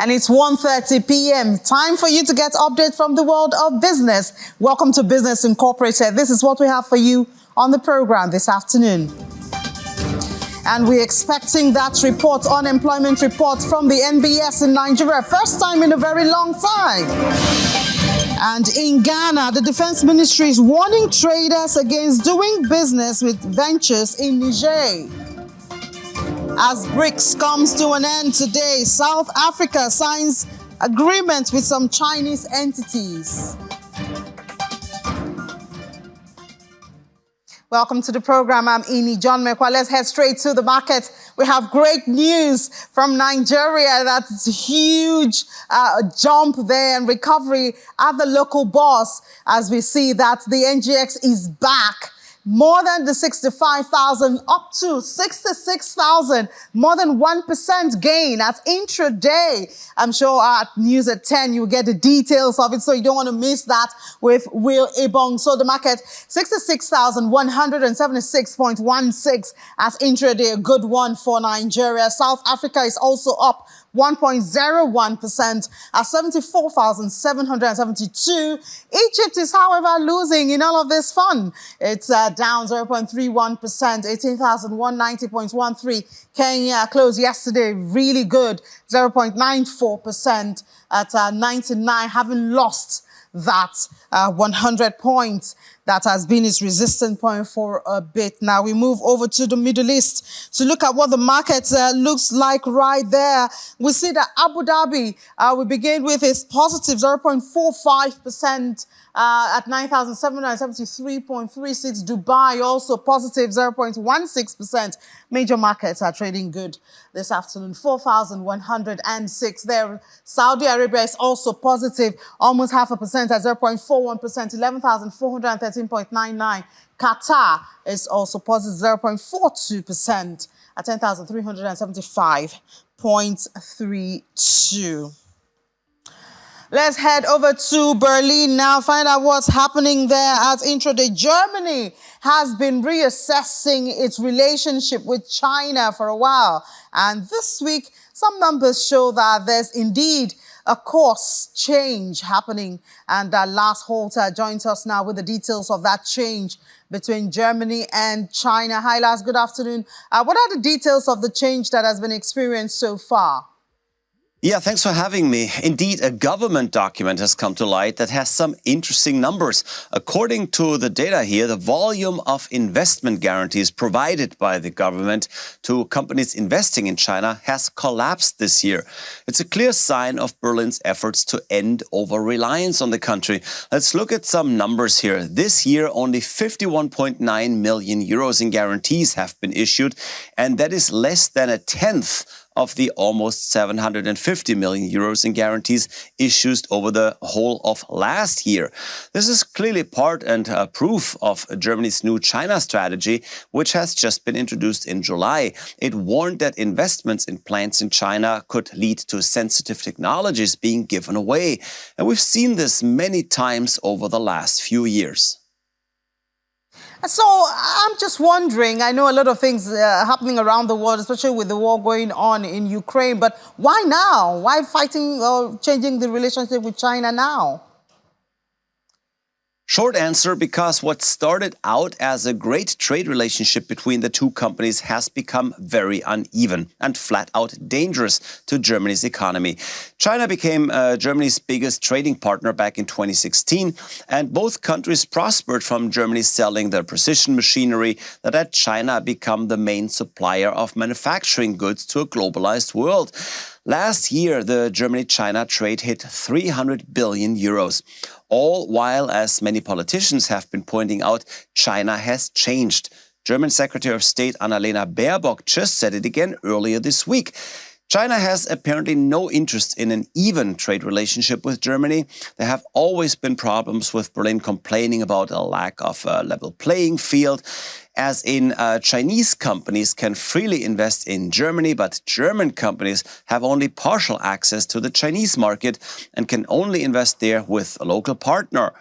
And it's 1:30 p.m. Time for you to get updates from the world of business. Welcome to Business Incorporated. This is what we have for you on the program this afternoon. And we're expecting that report, unemployment report from the NBS in Nigeria. First time in a very long time. And in Ghana, the Defense Ministry is warning traders against doing business with ventures in Niger. As BRICS comes to an end today, South Africa signs agreement with some Chinese entities. Welcome to the program. I'm Ini John Mekwa. Let's head straight to the market. We have great news from Nigeria. That's a huge jump there and recovery at the local bourse as we see that the NGX is back. More than the 65,000 up to 66,000, more than 1% gain at intraday. I'm sure at News at 10 you'll get the details of it, so you don't want to miss that with Will Ebong. So the market 66,176.16 at intraday, a good one for Nigeria. South Africa is also up 1.01% at 74,772. Egypt is, however, losing in all of this fun. It's down 0.31%, 18,190.13. Kenya closed yesterday really good, 0.94% at 99, having lost that 100 points. That has been its resistance point for a bit. Now we move over to the Middle East to look at what the market looks like right there. We see that Abu Dhabi, we begin with is positive 0.45% at 9,773.36. Dubai also positive 0.16%. Major markets are trading good this afternoon. 4,106 there. Saudi Arabia is also positive, almost 0.5% at 0.41%, 11,413.99. Qatar is also positive 0.42% at 10,375.32. Let's head over to Berlin now, find out what's happening there at intraday. Germany has been reassessing its relationship with China for a while. And this week, some numbers show that there's indeed a course change happening. And Lars Holter joins us now with the details of that change between Germany and China. Hi, Lars. Good afternoon. What are the details of the change that has been experienced so far? Yeah, thanks for having me. Indeed, a government document has come to light that has some interesting numbers. According to the data here, the volume of investment guarantees provided by the government to companies investing in China has collapsed this year. It's a clear sign of Berlin's efforts to end over-reliance on the country. Let's look at some numbers here. This year, only 51.9 million euros in guarantees have been issued, and that is less than a tenth of the almost 750 million euros in guarantees issued over the whole of last year. This is clearly part and proof of Germany's new China strategy, which has just been introduced in July. It warned that investments in plants in China could lead to sensitive technologies being given away. And we've seen this many times over the last few years. So I'm just wondering, I know a lot of things happening around the world, especially with the war going on in Ukraine, but why now? Why fighting or changing the relationship with China now? Short answer, because what started out as a great trade relationship between the two companies has become very uneven and flat out dangerous to Germany's economy. China became Germany's biggest trading partner back in 2016, and both countries prospered from Germany selling their precision machinery that had China become the main supplier of manufacturing goods to a globalized world. Last year, the Germany-China trade hit 300 billion euros. All while, as many politicians have been pointing out, China has changed. German Secretary of State Annalena Baerbock just said it again earlier this week. China has apparently no interest in an even trade relationship with Germany. There have always been problems with Berlin complaining about a lack of a level playing field. As in, Chinese companies can freely invest in Germany, but German companies have only partial access to the Chinese market and can only invest there with a local partner.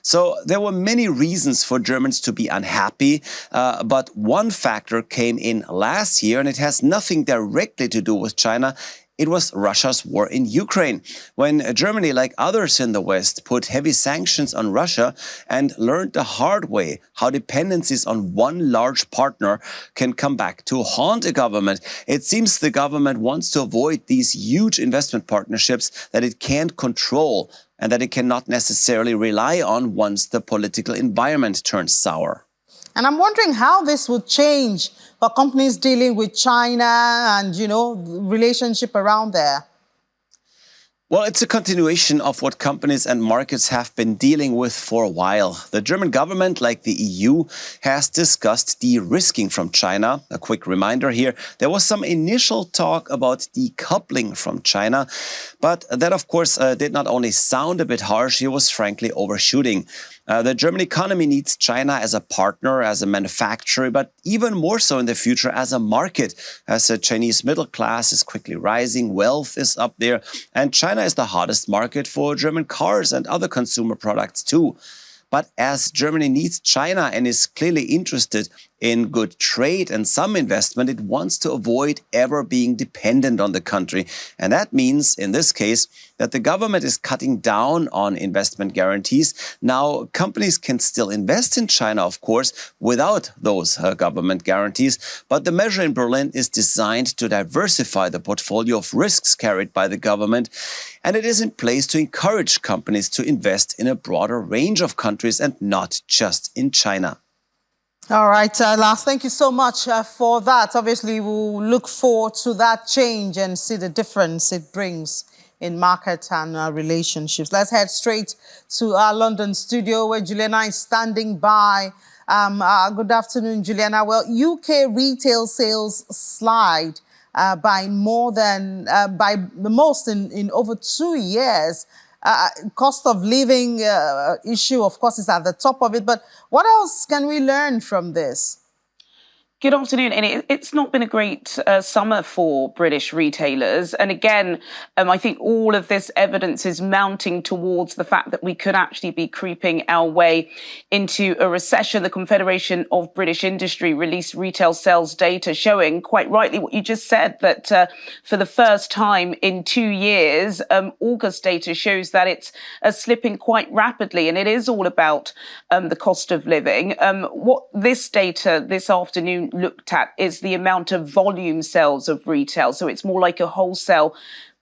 So there were many reasons for Germans to be unhappy, but one factor came in last year, and it has nothing directly to do with China. It was Russia's war in Ukraine, when Germany, like others in the West, put heavy sanctions on Russia and learned the hard way how dependencies on one large partner can come back to haunt a government. It seems the government wants to avoid these huge investment partnerships that it can't control and that it cannot necessarily rely on once the political environment turns sour. And I'm wondering how this would change for companies dealing with China and, relationship around there. Well, it's a continuation of what companies and markets have been dealing with for a while. The German government, like the EU, has discussed de-risking from China. A quick reminder here, there was some initial talk about decoupling from China, but that, of course, did not only sound a bit harsh, it was frankly overshooting. The German economy needs China as a partner, as a manufacturer, but even more so in the future as a market, as the Chinese middle class is quickly rising, wealth is up there, and China is the hottest market for German cars and other consumer products too. But as Germany needs China and is clearly interested in good trade and some investment, it wants to avoid ever being dependent on the country. And that means, in this case, that the government is cutting down on investment guarantees. Now, companies can still invest in China, of course, without those government guarantees. But the measure in Berlin is designed to diversify the portfolio of risks carried by the government. And it is in place to encourage companies to invest in a broader range of countries and not just in China. All right, Lars, thank you so much for that. Obviously, we'll look forward to that change and see the difference it brings in market and relationships. Let's head straight to our London studio where Juliana is standing by. Good afternoon, Juliana. Well, UK retail sales slide by the most in over 2 years. Cost of living issue, of course, is at the top of it. But what else can we learn from this? Good afternoon. And it's not been a great summer for British retailers. And again, I think all of this evidence is mounting towards the fact that we could actually be creeping our way into a recession. The Confederation of British Industry released retail sales data showing, quite rightly what you just said, that for the first time in 2 years, August data shows that it's slipping quite rapidly. And it is all about the cost of living. What this data this afternoon looked at is the amount of volume sales of retail. So it's more like a wholesale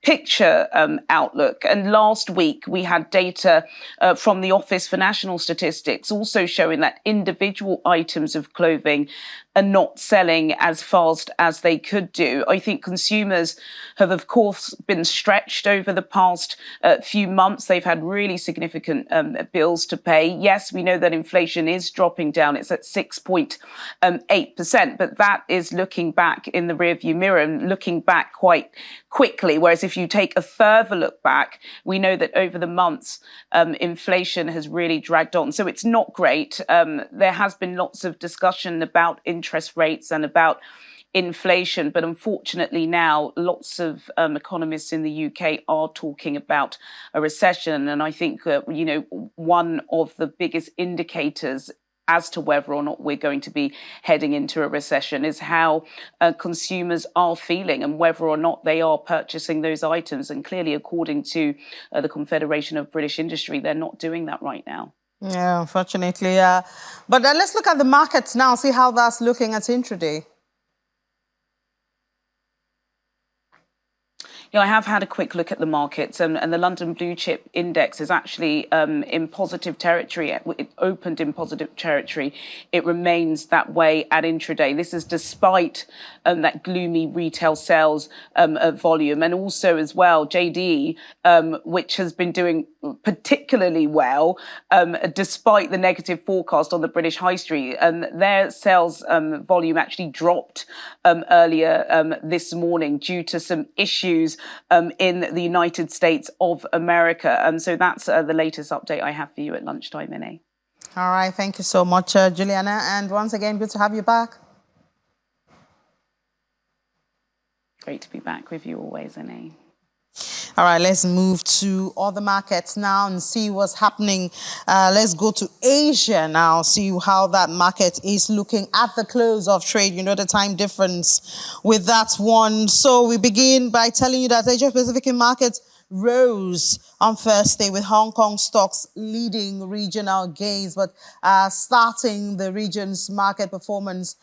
picture outlook. And last week we had data from the Office for National Statistics also showing that individual items of clothing are not selling as fast as they could do. I think consumers have, of course, been stretched over the past few months. They've had really significant bills to pay. Yes, we know that inflation is dropping down. It's at 6.8%, but that is looking back in the rearview mirror and looking back quite quickly. Whereas if you take a further look back, we know that over the months, inflation has really dragged on. So it's not great. There has been lots of discussion about interest rates and about inflation, but unfortunately now lots of economists in the UK are talking about a recession. And I think, one of the biggest indicators as to whether or not we're going to be heading into a recession is how consumers are feeling and whether or not they are purchasing those items. And clearly, according to the Confederation of British Industry, they're not doing that right now. Yeah, unfortunately. But let's look at the markets now, see how that's looking at intraday. I have had a quick look at the markets, and the London Blue Chip Index is actually in positive territory. It opened in positive territory. It remains that way at intraday. This is despite that gloomy retail sales volume, and also as well JD, which has been doing particularly well despite the negative forecast on the British High Street. And their sales volume actually dropped earlier this morning due to some issues in the United States of America. So that's the latest update I have for you at lunchtime, Ine. All right. Thank you so much, Juliana. And once again, good to have you back. Great to be back with you always, Ine. All right, let's move to other markets now and see what's happening. Let's go to Asia now, see how that market is looking at the close of trade. You know the time difference with that one. So we begin by telling you that Asia-Pacific markets rose on Thursday with Hong Kong stocks leading regional gains, but starting the region's market performance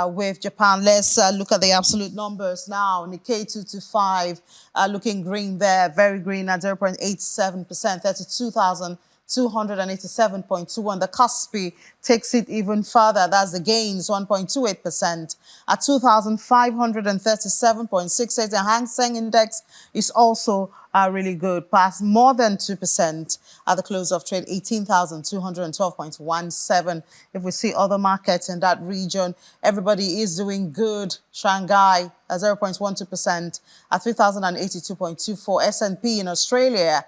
with Japan. Let's look at the absolute numbers now. Nikkei 225 looking green there, very green at 0.87%, 32,287.21. The Kospi takes it even further. That's the gains, 1.28% at 2,537.68. The Hang Seng Index is also really good, past more than 2% at the close of trade, 18,212.17. If we see other markets in that region, everybody is doing good. Shanghai at 0.12% at 3,082.24. S&P in Australia,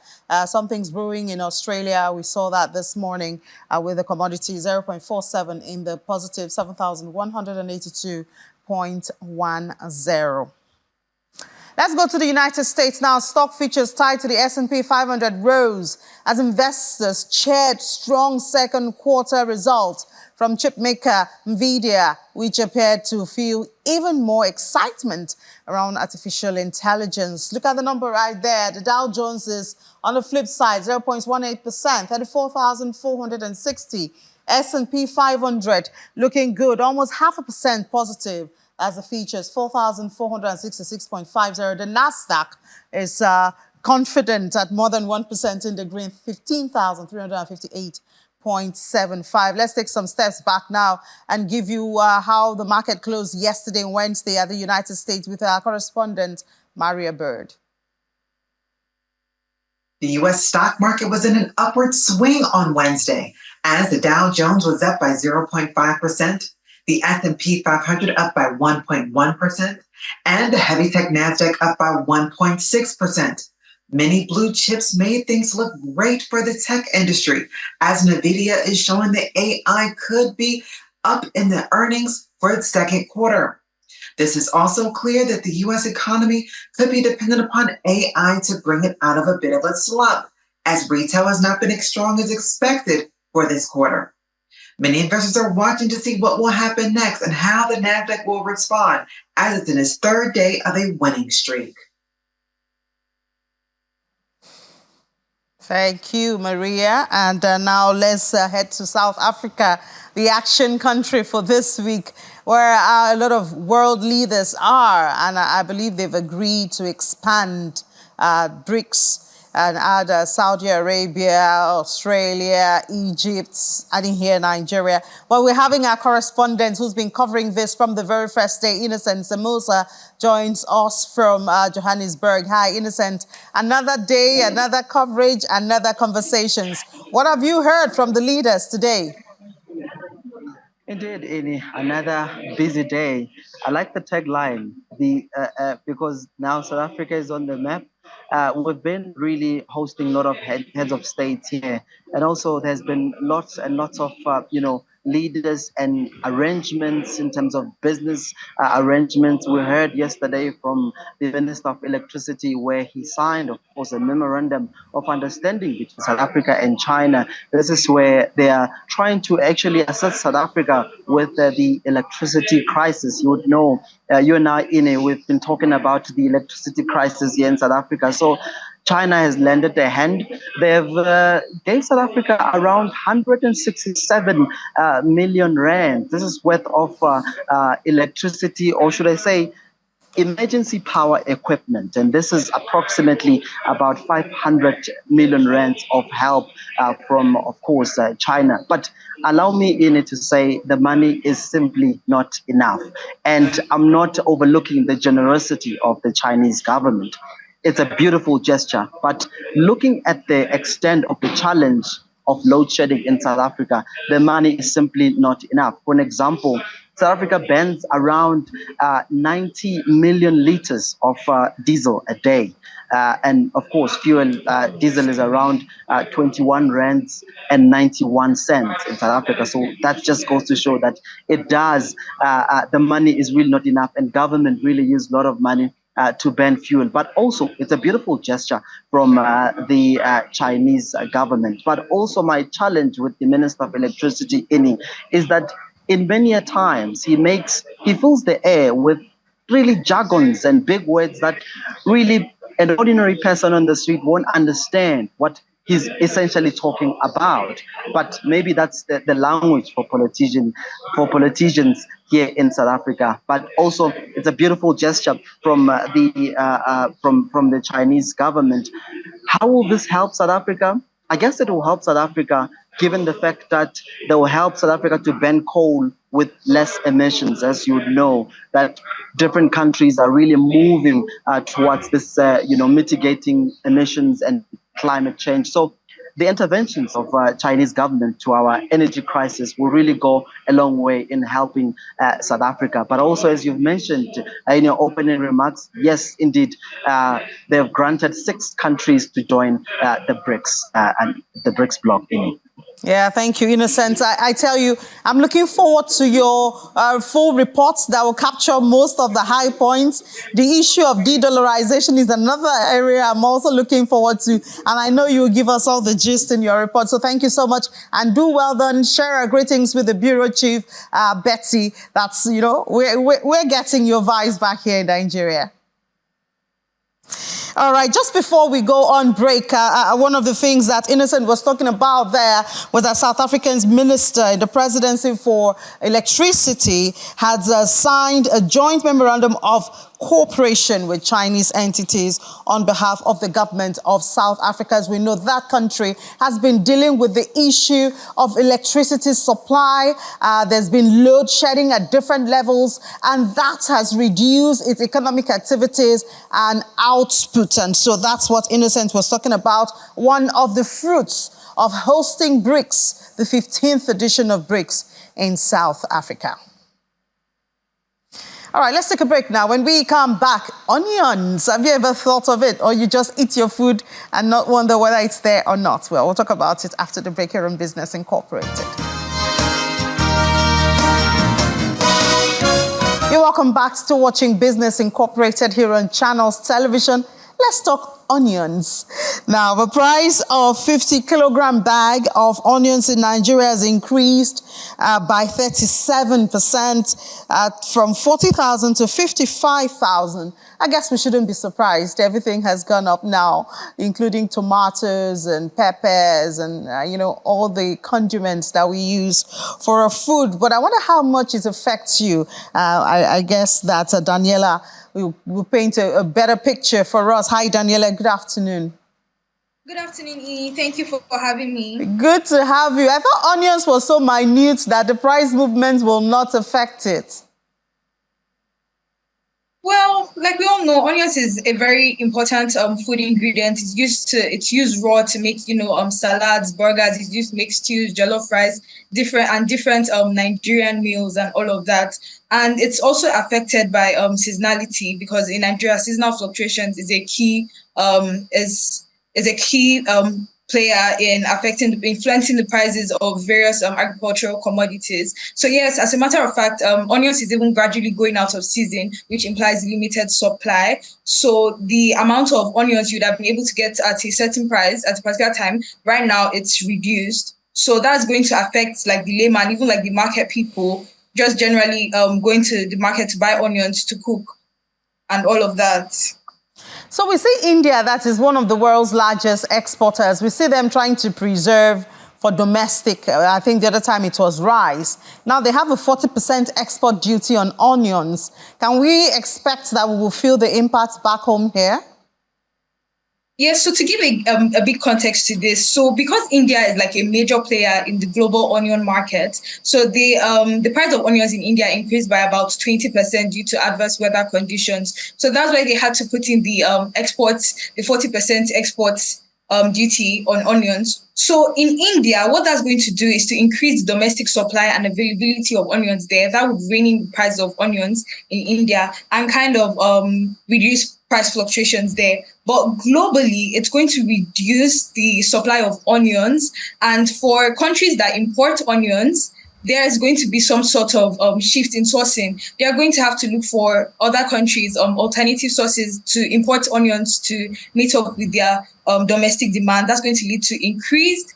something's brewing in Australia. We saw that this morning with the commodity 0.47 in the positive, 7,182.10. Let's go to the United States now. Stock futures tied to the S&P 500 rose as investors cheered strong second quarter results from chipmaker Nvidia, which appeared to fuel even more excitement around artificial intelligence. Look at the number right there. The Dow Jones is on the flip side, 0.18%, 34,460. S&P 500 looking good, almost 0.5% positive. As the features, 4,466.50. The Nasdaq is confident at more than 1% in the green, 15,358.75. Let's take some steps back now and give you how the market closed yesterday, Wednesday, at the United States with our correspondent, Maria Bird. The U.S. stock market was in an upward swing on Wednesday as the Dow Jones was up by 0.5%. The S&P 500 up by 1.1%, and the heavy-tech NASDAQ up by 1.6%. Many blue chips made things look great for the tech industry, as NVIDIA is showing that AI could be up in the earnings for its second quarter. This is also clear that the U.S. economy could be dependent upon AI to bring it out of a bit of a slump, as retail has not been as strong as expected for this quarter. Many investors are watching to see what will happen next and how the NASDAQ will respond, as it's in its third day of a winning streak. Thank you, Maria. And now let's head to South Africa, the action country for this week, where a lot of world leaders are. And I believe they've agreed to expand BRICS and add Saudi Arabia, Australia, Egypt, adding here Nigeria. Well, we're having our correspondent who's been covering this from the very first day. Innocent Samosa joins us from Johannesburg. Hi, Innocent. Another day, another coverage, another conversations. What have you heard from the leaders today? Indeed, Ini, another busy day. I like the tagline because now South Africa is on the map. We've been really hosting a lot of heads of states here, and also there's been lots and lots of leaders and arrangements in terms of business arrangements. We heard yesterday from the Minister of Electricity where he signed, of course, a memorandum of understanding between South Africa and China. This is where they are trying to actually assist South Africa with the electricity crisis. You would know, you and I, Ine, we've been talking about the electricity crisis here in South Africa. So China has lended a hand. They've gave South Africa around 167 million rand. This is worth of electricity, or should I say, emergency power equipment, and this is approximately about 500 million rands of help from, of course, China. But allow me in it to say the money is simply not enough, and I'm not overlooking the generosity of the Chinese government. It's a beautiful gesture, but looking at the extent of the challenge of load shedding in South Africa, the money is simply not enough. For an example, South Africa burns around 90 million liters of diesel a day. And of course, diesel is around 21 rands and 91 cents in South Africa. So that just goes to show that it does, the money is really not enough, and government really use a lot of money to ban fuel. But also, it's a beautiful gesture from the Chinese government. But also, my challenge with the Minister of Electricity, Ini, is that in many a times he fills the air with really jargons and big words that really an ordinary person on the street won't understand what he's essentially talking about. But maybe that's the language for politicians here in South Africa. But also, it's a beautiful gesture from from the Chinese government. How will this help South Africa? I guess it will help South Africa, given the fact that they will help South Africa to ban coal with less emissions. As you know, that different countries are really moving towards this, mitigating emissions and climate change. So the interventions of Chinese government to our energy crisis will really go a long way in helping South Africa. But also, as you've mentioned in your opening remarks, yes, indeed, they've granted 6 countries to join the BRICS and the BRICS bloc. Yeah, thank you, Innocent. I tell you, I'm looking forward to your full reports that will capture most of the high points. The issue of de-dollarization is another area I'm also looking forward to, and I know you will give us all the gist in your report. So thank you so much, and do well done. Share our greetings with the Bureau Chief, Betsy. That's, we're getting your vibes back here in Nigeria. All right, just before we go on break, one of the things that Innocent was talking about there was that South Africa's minister in the presidency for electricity had signed a joint memorandum of cooperation with Chinese entities on behalf of the government of South Africa. As we know, that country has been dealing with the issue of electricity supply. There's been load shedding at different levels, and that has reduced its economic activities and output. And so that's what Innocent was talking about, one of the fruits of hosting BRICS, the 15th edition of BRICS in South Africa. All right, let's take a break now. When we come back, onions, have you ever thought of it? Or you just eat your food and not wonder whether it's there or not? Well, we'll talk about it after the break here on Business Incorporated. You're welcome back to watching Business Incorporated here on Channels Television. Let's talk onions. Now, the price of 50-kilogram bag of onions in Nigeria has increased by 37% from 40,000 to 55,000. I guess we shouldn't be surprised. Everything has gone up now, including tomatoes and peppers and, all the condiments that we use for our food. But I wonder how much it affects you. I guess that Daniela will paint a better picture for us. Hi, Daniela. Good afternoon. Good afternoon, E. Thank you for having me. Good to have you. I thought onions were so minute that the price movement will not affect it. Well, like we all know, onions is a very important food ingredient. It's used raw to make salads, burgers. It's used to make stews, jollof rice, different Nigerian meals and all of that. And it's also affected by seasonality, because in Nigeria, seasonal fluctuations is a key player in influencing the prices of various agricultural commodities. So yes, as a matter of fact, onions is even gradually going out of season, which implies limited supply. So the amount of onions you'd have been able to get at a certain price at a particular time, right now it's reduced. So that's going to affect like the layman, even like the market people, just generally going to the market to buy onions to cook and all of that. So we see India, that is one of the world's largest exporters. We see them trying to preserve for domestic. I think the other time it was rice. Now they have a 40% export duty on onions. Can we expect that we will feel the impact back home here? Yes, so to give a big context to this, so because India is like a major player in the global onion market, so the price of onions in India increased by about 20% due to adverse weather conditions. So that's why they had to put in the 40% exports duty on onions. So in India, what that's going to do is to increase domestic supply and availability of onions there. That would rein in the price of onions in India and kind of reduce price fluctuations there. But globally, it's going to reduce the supply of onions. And for countries that import onions, there is going to be some sort of shift in sourcing. They are going to have to look for other countries, alternative sources to import onions to meet up with their domestic demand. That's going to lead to increased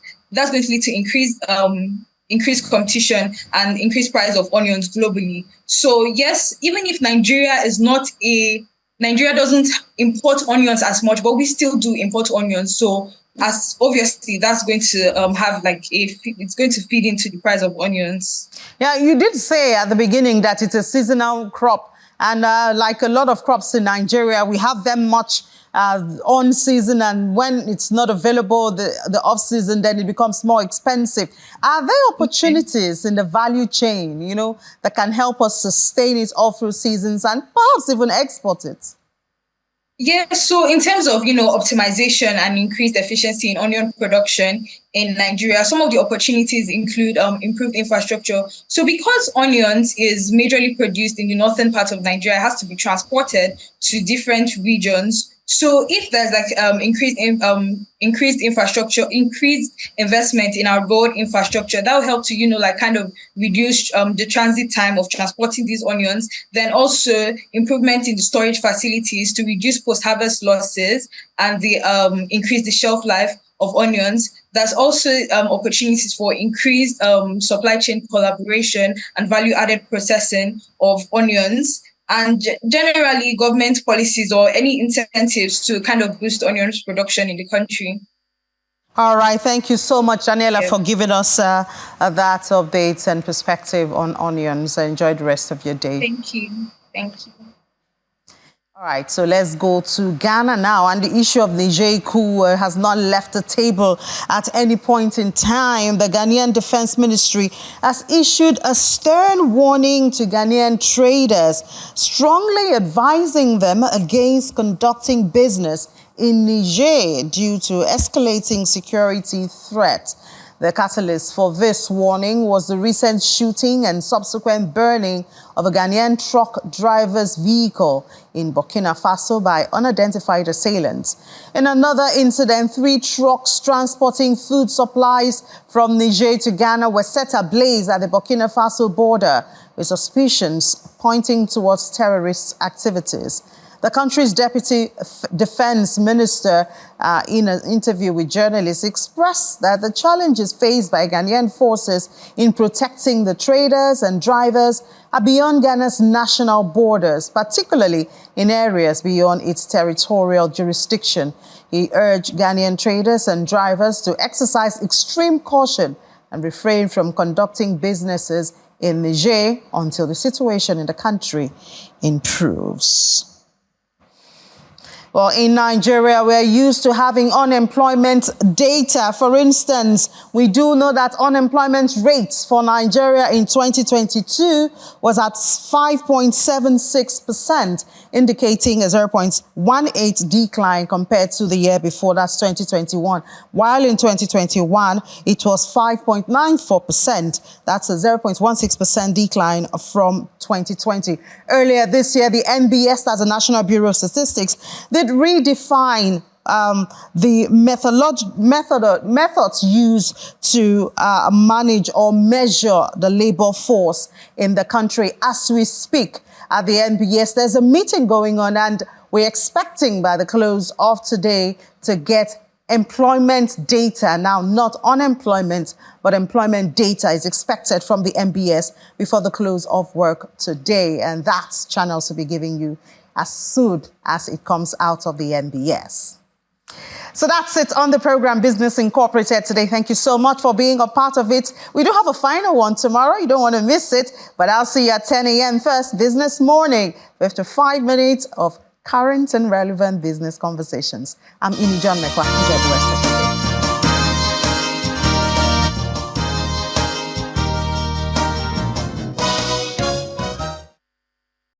competition and increased price of onions globally. So yes, even if Nigeria doesn't import onions as much, but we still do import onions. So as obviously that's going to it's going to feed into the price of onions. Yeah, you did say at the beginning that it's a seasonal crop, and like a lot of crops in Nigeria, we have them much on season, and when it's not available, the off season, then it becomes more expensive. Are there opportunities in the value chain, that can help us sustain it all through seasons and perhaps even export it? Yeah, so in terms of, optimization and increased efficiency in onion production in Nigeria, some of the opportunities include improved infrastructure. So because onions is majorly produced in the northern part of Nigeria, it has to be transported to different regions. So if there's increased infrastructure, increased investment in our road infrastructure, that will help to, kind of reduce the transit time of transporting these onions. Then also improvement in the storage facilities to reduce post-harvest losses and increase the shelf life of onions. There's also opportunities for increased supply chain collaboration and value-added processing of onions. And generally, government policies or any incentives to kind of boost onions production in the country. All right. Thank you so much, Daniela, for giving us that update and perspective on onions. Enjoy the rest of your day. Thank you. Thank you. All right, so let's go to Ghana now. And the issue of Niger coup has not left the table at any point in time. The Ghanaian Defense Ministry has issued a stern warning to Ghanaian traders, strongly advising them against conducting business in Niger due to escalating security threats. The catalyst for this warning was the recent shooting and subsequent burning of a Ghanaian truck driver's vehicle in Burkina Faso by unidentified assailants. In another incident, 3 trucks transporting food supplies from Niger to Ghana were set ablaze at the Burkina Faso border, with suspicions pointing towards terrorist activities. The country's deputy defense minister, in an interview with journalists, expressed that the challenges faced by Ghanaian forces in protecting the traders and drivers are beyond Ghana's national borders, particularly in areas beyond its territorial jurisdiction. He urged Ghanaian traders and drivers to exercise extreme caution and refrain from conducting businesses in Niger until the situation in the country improves. Well, in Nigeria, we're used to having unemployment data. For instance, we do know that unemployment rates for Nigeria in 2022 was at 5.76%, indicating a 0.18 decline compared to the year before, that's 2021. While in 2021, it was 5.94%. That's a 0.16% decline from 2020. Earlier this year, the NBS, that's the National Bureau of Statistics, did redefine the methods used to manage or measure the labor force in the country. As we speak at the NBS, there's a meeting going on, and we're expecting by the close of today to get employment data. Now, not unemployment, but employment data is expected from the NBS before the close of work today. And that's channels to be giving you as soon as it comes out of the NBS. So that's it on the program Business Incorporated today. Thank you so much for being a part of it. We do have a final one tomorrow. You don't want to miss it. But I'll see you at 10 a.m. first, Business Morning, with 5 minutes of current and relevant business conversations. I'm Ini John Mekwa. Enjoy the rest of the day.